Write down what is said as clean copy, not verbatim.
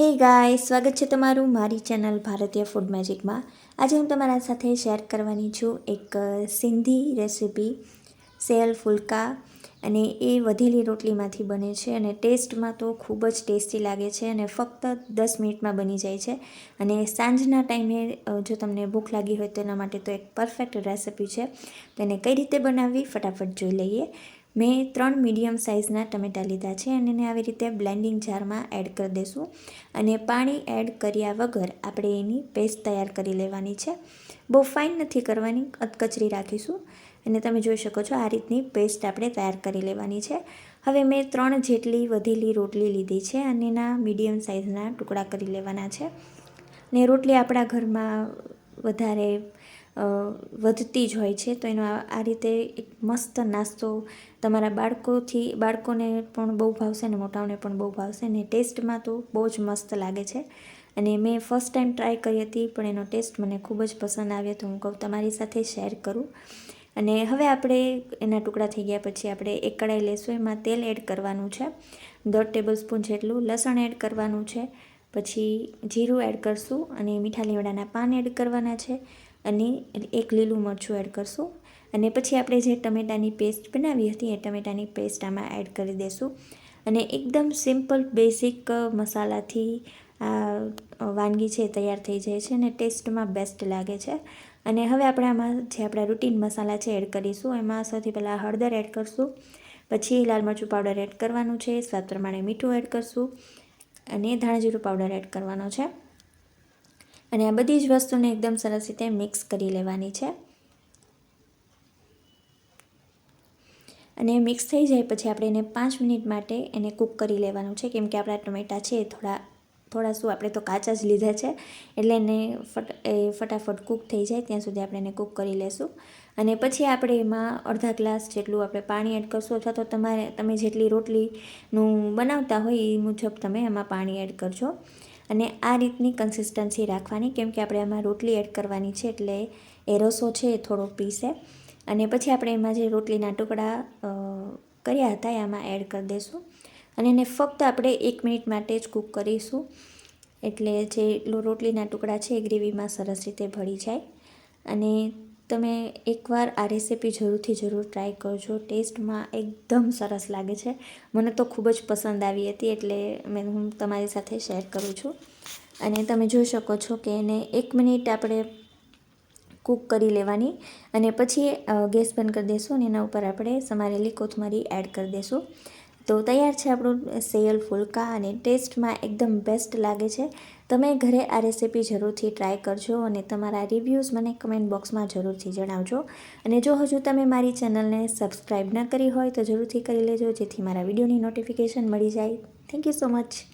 હે ગાય, સ્વાગત છે તમારું મારી ચેનલ ભારતીય ફૂડ મેજિકમાં। આજે હું તમારા સાથે શેર કરવાની છું એક સિંધી રેસીપી સેલ ફુલકા, અને એ વધેલી રોટલીમાંથી બને છે અને ટેસ્ટમાં તો ખૂબ જ ટેસ્ટી લાગે છે અને ફક્ત 10 મિનિટમાં બની જાય છે। અને સાંજના ટાઈમે જો તમને ભૂખ લાગી હોય તો એના માટે તો એક પરફેક્ટ રેસીપી છે। તો એને કઈ રીતે બનાવવી ફટાફટ જોઈ લઈએ। મેં 3 મીડિયમ સાઇઝના ટમેટાં લીધા છે અને એને આવી રીતે બ્લેન્ડિંગ જારમાં એડ કરી દઈશું અને પાણી એડ કર્યા વગર આપણે એની પેસ્ટ તૈયાર કરી લેવાની છે। બહુ ફાઇન નથી કરવાની, અધકચરી રાખીશું અને તમે જોઈ શકો છો આ રીતની પેસ્ટ આપણે તૈયાર કરી લેવાની છે। હવે મેં 3 જેટલી વધેલી રોટલી લીધી છે અને એના મીડિયમ સાઇઝના ટુકડા કરી લેવાના છે। ને રોટલી આપણા ઘરમાં વધારે વધતી જ હોય છે, તો એનો આ રીતે એક મસ્ત નાસ્તો તમારા બાળકોને પણ બહુ ભાવશે અને મોટાઓને પણ બહુ ભાવશે અને ટેસ્ટમાં તો બહુ જ મસ્ત લાગે છે। અને મેં ફર્સ્ટ ટાઈમ ટ્રાય કરી હતી પણ એનો ટેસ્ટ મને ખૂબ જ પસંદ આવ્યો, તો હું કહું તમારી સાથે શેર કરું। અને હવે આપણે એના ટુકડા થઈ ગયા પછી આપણે એક કઢાઈ લેશું, એમાં તેલ એડ કરવાનું છે, 1.5 ટેબલસ્પૂન જેટલું લસણ એડ કરવાનું છે, પછી જીરું એડ કરશું અને મીઠા લીમડાના પાન એડ કરવાના છે અને એક લીલું મરચું એડ કરશું અને પછી આપણે જે ટમેટાની પેસ્ટ બનાવી હતી એ ટમેટાની પેસ્ટ આમાં એડ કરી દઈશું અને એકદમ સિમ્પલ બેઝિક મસાલાથી આ વાનગી છે તૈયાર થઈ જાય છે અને ટેસ્ટમાં બેસ્ટ લાગે છે। અને હવે આપણે આમાં જે આપણા રૂટીન મસાલા છે એડ કરીશું। એમાં સૌથી પહેલાં હળદર એડ કરશું, પછી લાલ મરચું પાવડર એડ કરવાનું છે, સ્વાદ પ્રમાણે મીઠું એડ કરશું અને ધાણા જીરું પાવડર એડ કરવાનો છે અને આ બધી જ વસ્તુને એકદમ સરસ રીતે મિક્સ કરી લેવાની છે। અને મિક્સ થઈ જાય પછી આપણે એને 5 મિનિટ માટે એને કૂક કરી લેવાનું છે, કેમ કે આપણા ટમેટાં છે થોડા શું આપણે તો કાચા જ લીધા છે એટલે એને ફટાફટ કૂક થઈ જાય ત્યાં સુધી આપણે એને કૂક કરી લેશું। અને પછી આપણે એમાં અડધા ગ્લાસ જેટલું આપણે પાણી એડ કરશું, અથવા તો તમે જેટલી રોટલીનું બનાવતા હોય એ મુજબ તમે એમાં પાણી એડ કરજો અને આ રીતની કન્સિસ્ટન્સી રાખવાની, કેમ કે આપણે આમાં રોટલી એડ કરવાની છે એટલે એ રસો છે એ થોડો પીસે। અને પછી આપણે એમાં જે રોટલીના ટુકડા કર્યા હતા એ આમાં એડ કરી દઈશું અને એને ફક્ત આપણે 1 મિનિટ માટે જ કૂક કરીશું, એટલે જે રોટલીના ટુકડા છે એ ગ્રેવીમાં સરસ રીતે ભળી જાય। અને તમે એકવાર આ રેસીપી જરૂર ટ્રાય કરજો, ટેસ્ટમાં એકદમ સરસ લાગે છે। મને તો ખૂબ જ પસંદ આવી હતી એટલે હું તમારી સાથે શેર કરું છું। અને તમે જોઈ શકો છો કે એને 1 મિનિટ આપણે કૂક કરી લેવાની અને પછી ગેસ બંધ કરી દઈશું અને એના ઉપર આપણે સમારેલી કોથમરી એડ કરી દઈશું। તો તૈયાર છે આપણું સેલ ફુલકા અને ટેસ્ટમાં એકદમ બેસ્ટ લાગે છે। તમે ઘરે આ રેસીપી જરૂરથી ટ્રાય કરજો અને તમારા રિવ્યૂઝ મને કમેન્ટ બોક્સમાં જરૂરથી જણાવજો। અને જો હજુ તમે મારી ચેનલને સબસ્ક્રાઈબ ન કરી હોય તો જરૂરથી કરી લેજો, જેથી મારા વિડીયોની નોટિફિકેશન મળી જાય। Thank you so much.